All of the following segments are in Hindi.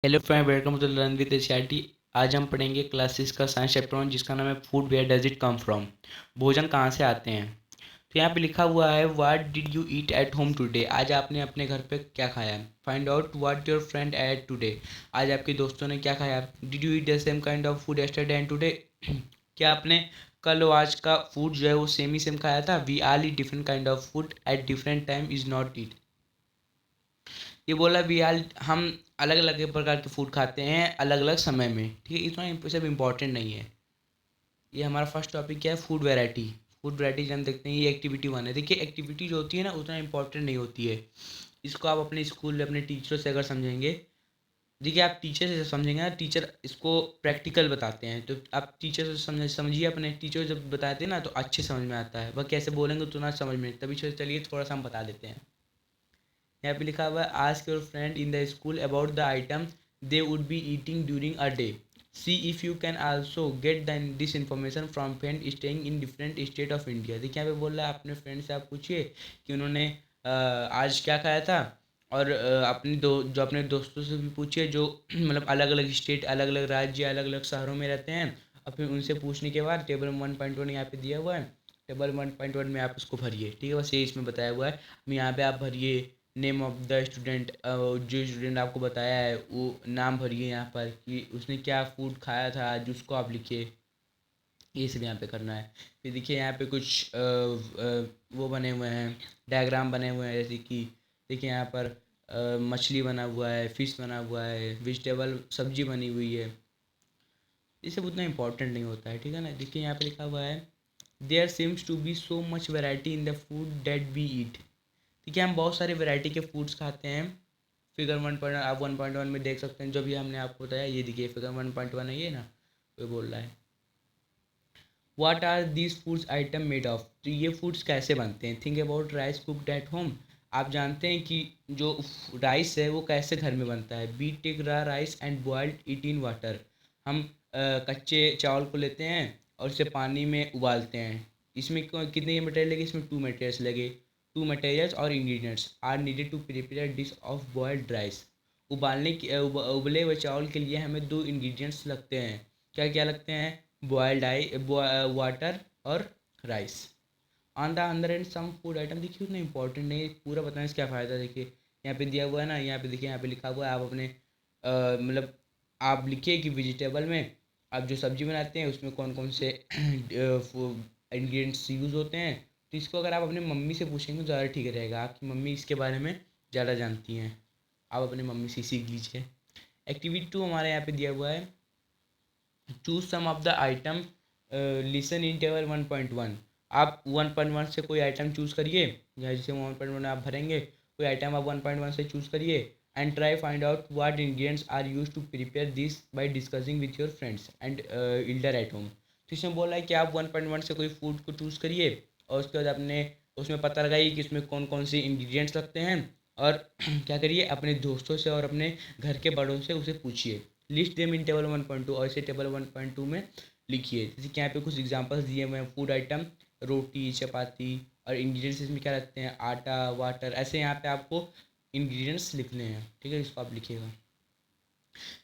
Hello friend, welcome to learn with HRT. आज हम पढ़ेंगे क्लास 6 का साइंस चैप्टर 1, जिसका नाम है food, where does it come from. भोजन कहाँ से आते हैं। तो यहाँ पे लिखा हुआ है what did you eat at home today. आज आपने अपने घर पे क्या खाया। Find out what your friend at today. आज आपके दोस्तों ने क्या खाया। Did you eat the same kind of food yesterday and today. क्या आपने कल और आज का फूड जो है वो सेम ही सेम खाया था। We all eat different kind of food at different time is not eat. ये बोला भी यार, हम अलग अलग प्रकार के फूड खाते हैं अलग अलग समय में। ठीक है, इतना सब इम्पोर्टेंट नहीं है। ये हमारा फर्स्ट टॉपिक क्या है, फूड वैरायटी। फूड वैरायटी हम देखते हैं, ये एक्टिविटी 1 है। देखिए, एक्टिविटी जो होती है ना उतना इंपॉर्टेंट नहीं होती है। इसको आप अपने स्कूल में अपने टीचरों से अगर समझेंगे, देखिए आप टीचर से समझेंगे ना, टीचर इसको प्रैक्टिकल बताते हैं, तो आप टीचर से समझिए। अपने टीचर जब बताते हैं ना तो अच्छे समझ में आता है, वह कैसे बोलेंगे तो ना समझ में, तभी चलिए थोड़ा सा हम बता देते हैं। यहाँ पे लिखा हुआ है ask your friend in the school about the item they would be eating during a day. C if you can also get this information from friend staying in different state of India. देखिए यहाँ पे बोल रहा है अपने फ्रेंड से आप पूछिए कि उन्होंने आज क्या खाया था। और अपने जो अपने दोस्तों से भी पूछिए जो मतलब अलग अलग स्टेट, अलग अलग राज्य, अलग अलग शहरों में रहते हैं। और फिर उनसे पूछने के बाद टेबल 1.1 यहाँ पे दिया हुआ है। टेबल 1.1 में आप उसको भरिए। ठीक है, बस ये इसमें बताया हुआ है। यहाँ पे आप भरिए नेम ऑफ द स्टूडेंट। जो स्टूडेंट आपको बताया है वो नाम भरिए यहाँ पर कि उसने क्या फूड खाया था आज, उसको आप लिखिए। ये सब यहाँ पे करना है। फिर देखिए यहाँ पे कुछ वो बने हुए हैं, डायग्राम बने हुए हैं। जैसे कि देखिए यहाँ पर मछली बना हुआ है, फिश बना हुआ है, वेजिटेबल सब्जी बनी हुई है। ये सब उतना इंपॉर्टेंट नहीं होता है, ठीक है ना। देखिए यहाँ पे लिखा हुआ है there seems to be so much variety in the food that we eat. ठीक है, हम बहुत सारे वैरायटी के फूड्स खाते हैं। फिगर 1 आप 1.1 में देख सकते हैं, जो भी हमने आपको बताया। ये देखिए फिगर 1.1 है ये ना, वो बोल रहा है what are these foods item made of. तो ये फूड्स कैसे बनते हैं। Think about rice cooked at home. आप जानते हैं कि जो राइस है वो कैसे घर में बनता है। बी टेक रा rice and boiled it in water. हम कच्चे चावल को लेते हैं और इसे पानी में उबालते हैं। इसमें कितने मटेरियल लगे, इसमें 2 मटेरियल्स लगे। 2 मटेरियल्स और ingredients are needed to prepare dish of boiled rice. उबालने की उबले हुए चावल के लिए हमें 2 इंग्रेडिएंट्स लगते हैं। क्या क्या लगते हैं, बॉयल्ड वाटर और rice. On the other end some food item. देखिए उतना इंपॉर्टेंट नहीं है, पूरा बताने से क्या फ़ायदा। देखिए यहाँ पे दिया हुआ है ना, यहाँ पे देखिए, यहाँ पे लिखा हुआ है। आप अपने मतलब आप लिखिए कि वेजिटेबल में आप जो सब्जी बनाते हैं उसमें कौन कौन से इंग्रेडिएंट्स यूज़ होते हैं। तो इसको अगर आप अपनी मम्मी से पूछेंगे तो ज़्यादा ठीक रहेगा, आपकी मम्मी इसके बारे में ज़्यादा जानती हैं। आप अपनी मम्मी से सीख लीजिए। एक्टिविटी 2 हमारे यहाँ पे दिया हुआ है choose some of the item listen in table 1.1। आप 1.1 से कोई आइटम चूज़ करिए, या जैसे 1.1 आप भरेंगे कोई आइटम आप 1.1 से चूज़ करिए। And try find out what ingredients are use to prepare this by discussing with your friends and elder at home. तो इसमें बोला है कि आप 1.1 से कोई फूड को चूज़ करिए और उसके बाद अपने उसमें पता लगाइए कि उसमें कौन कौन से इंग्रेडिएंट्स लगते हैं। और क्या करिए, अपने दोस्तों से और अपने घर के बड़ों से उसे पूछिए। लिस्ट देम इन टेबल 1.2 और इसे टेबल 1.2 में लिखिए। जैसे कि यहाँ पे कुछ एग्जांपल्स दिए हुए हैं, फूड आइटम रोटी, चपाती, और इंग्रेडिएंट्स इसमें क्या लगते हैं, आटा, वाटर। ऐसे यहाँ पे आपको इंग्रेडिएंट्स लिखने हैं, ठीक है, इसको आप लिखिएगा।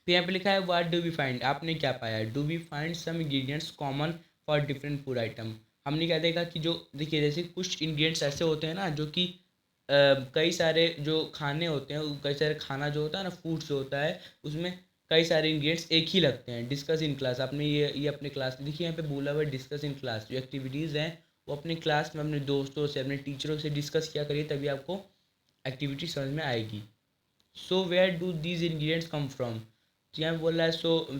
फिर यहाँ पे लिखा है व्हाट डू वी फाइंड। आपने क्या पाया, do we find some ingredients common for different food item. हमने क्या देखा कि जो देखिए जैसे कुछ इंग्रेडिएंट्स ऐसे होते हैं ना जो कि कई सारे जो खाने होते हैं, कई सारे खाना जो होता है ना, फूड जो होता है उसमें कई सारे इंग्रेडिएंट्स एक ही लगते हैं। Discuss in class. आपने ये अपने क्लास में देखिए, यहाँ पे बोला हुआ है डिस्कस इन क्लास। जो एक्टिविटीज़ हैं वो अपने क्लास में अपने दोस्तों से, अपने टीचरों से डिस्कस किया करिए, तभी आपको एक्टिविटी समझ में आएगी। So where do these ingredients come from. तो यहाँ बोल रहा है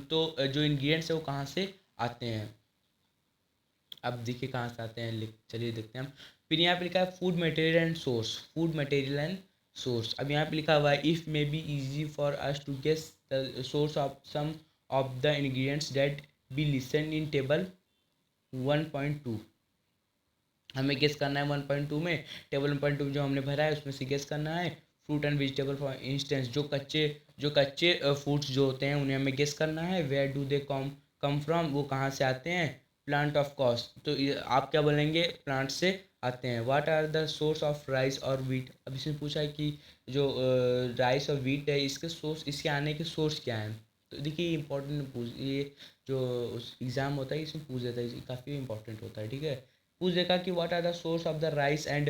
तो जो इंग्रेडिएंट्स है वो कहाँ से आते हैं। अब देखिए कहाँ से आते हैं, लिख चलिए देखते हैं हम। फिर यहाँ पे लिखा है food material and source. Food material and source. अब यहाँ पे लिखा हुआ है if may be easy for us to guess the source of some of the ingredients that be listen in table 1.2। हमें गेस करना है 1.2 में, टेबल 1.2 जो हमने भरा है उसमें से गेस करना है। Fruit and vegetable for instance. जो कच्चे फ्रूट्स जो होते हैं उन्हें हमें गेस करना है। Where do they come from, वो कहाँ से आते हैं। प्लांट ऑफ कॉस्ट, तो आप क्या बोलेंगे, प्लांट से आते हैं। What are the source of rice और व्हीट। अब इसमें पूछा है कि जो राइस और वीट है इसके सोर्स, इसके आने के सोर्स क्या हैं। तो देखिए इंपॉर्टेंट पूछ, ये जो एग्ज़ाम होता है इसमें पूछ देता है, ये काफ़ी इंपॉर्टेंट होता है, ठीक है। पूछ देगा कि what are the source of the rice and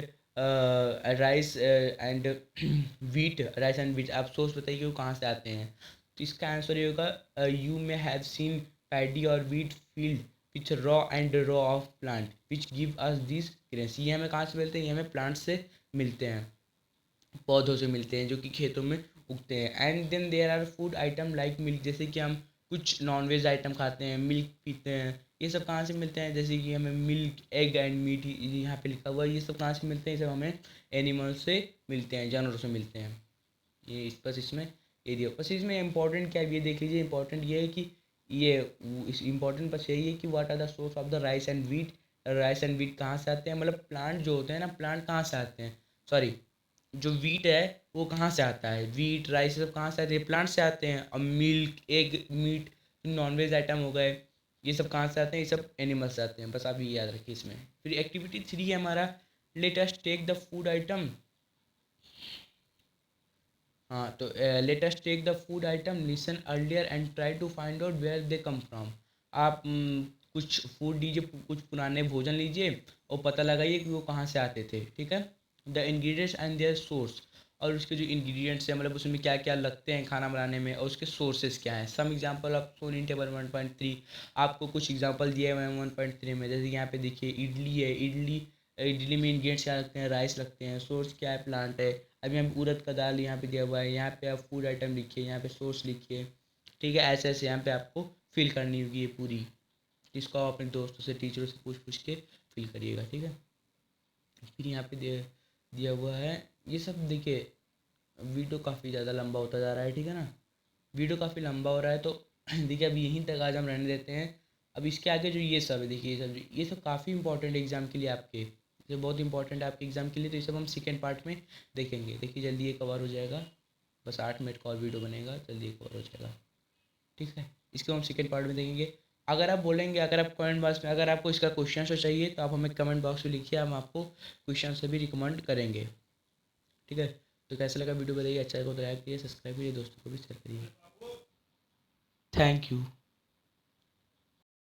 wheat, rice and wheat, आप सोर्स बताइए कि वो कहाँ से आते हैं। तो इसका आंसर ये होगा you may have seen paddy और wheat field which row and row of plant which give us this grains. ये हमें कहाँ से मिलते हैं, ये हमें प्लांट से मिलते हैं, पौधों से मिलते हैं जो कि खेतों में उगते हैं। And then there are food item like milk, जैसे कि हम कुछ नॉनवेज आइटम खाते हैं, मिल्क पीते हैं, ये सब कहाँ से मिलते हैं, जैसे कि हमें मिल्क, एग एंड मीट यहाँ पे लिखा हुआ है, ये सब कहाँ से मिलते हैं, ये सब हमें एनिमल्स से मिलते हैं, जानवरों से मिलते हैं। ये इस बस इसमें ये दिया, बस इसमें इंपॉर्टेंट क्या है ये देख लीजिए। इंपॉर्टेंट ये है कि ये इस इम्पॉर्टेंट बस यही है कि what are the source of the rice and wheat. Rice and wheat कहाँ से आते हैं, मतलब प्लांट जो होते हैं ना, प्लांट कहाँ से आते हैं, सॉरी, जो वीट है वो कहाँ से आता है, वीट राइस सब कहाँ से आते हैं, प्लांट से आते हैं। और milk, egg, meat, nonveg item हो गए, ये सब कहाँ से आते हैं, ये सब एनिमल से आते हैं, बस आप ये याद रखिए इसमें। फिर एक्टिविटी 3 है हमारा, let us take the food item. हाँ तो let us take the food item, listen earlier and try to find out where they come from. आप कुछ फूड लीजिए, कुछ पुराने भोजन लीजिए और पता लगाइए कि वो कहाँ से आते थे, ठीक है। The ingredients and their source, और उसके जो इंग्रेडिएंट्स हैं, मतलब उसमें क्या क्या लगते हैं खाना बनाने में, और उसके सोर्सेज क्या हैं। Some example of shown in table 1.3, आपको कुछ एग्जांपल दिए हुए हैं 1.3 में, जैसे कि यहाँ पे देखिए इडली है, इडली, इडली में इंग्रेडिएंट्स क्या लगते हैं, राइस लगते हैं, सोर्स क्या है, प्लांट है। अभी यहाँ पे उड़द का दाल यहाँ पे दिया हुआ है, यहाँ पे आप फूड आइटम लिखिए, यहाँ पे सोर्स लिखिए, ठीक है। ऐसे ऐसे यहाँ पे आपको फिल करनी होगी ये पूरी, इसको आप अपने दोस्तों से, टीचरों से पूछ पूछ के फिल करिएगा, ठीक है। फिर यहाँ पे दिया हुआ है ये सब। देखिए वीडियो काफ़ी ज़्यादा लंबा होता जा रहा है, ठीक है ना, वीडियो काफ़ी लंबा हो रहा है, तो देखिए अभी यहीं तक आज हम रहने देते हैं। अब इसके आगे जो ये सब है, देखिए ये सब काफ़ी इंपॉर्टेंट है एग्ज़ाम के लिए आपके, ये बहुत इंपॉर्टेंट है आपके एग्ज़ाम के लिए। तो ये सब हम सेकेंड पार्ट में देखेंगे। देखिए जल्दी ये कवर हो जाएगा, बस 8 मिनट का और वीडियो बनेगा, जल्दी ये कवर हो जाएगा, ठीक है। इसको हम सेकेंड पार्ट में देखेंगे। अगर आप बोलेंगे, अगर आप कमेंट बॉक्स में, अगर आपको इसका क्वेश्चन आंसर चाहिए तो आप हमें कमेंट बॉक्स में लिखिए, हम आपको क्वेश्चन आंसर भी रिकमेंड करेंगे, ठीक है। तो कैसा लगा वीडियो बताइए, अच्छा लगा तो लाइक करिए, सब्सक्राइब करिए, दोस्तों को भी शेयर करिए। Thank you.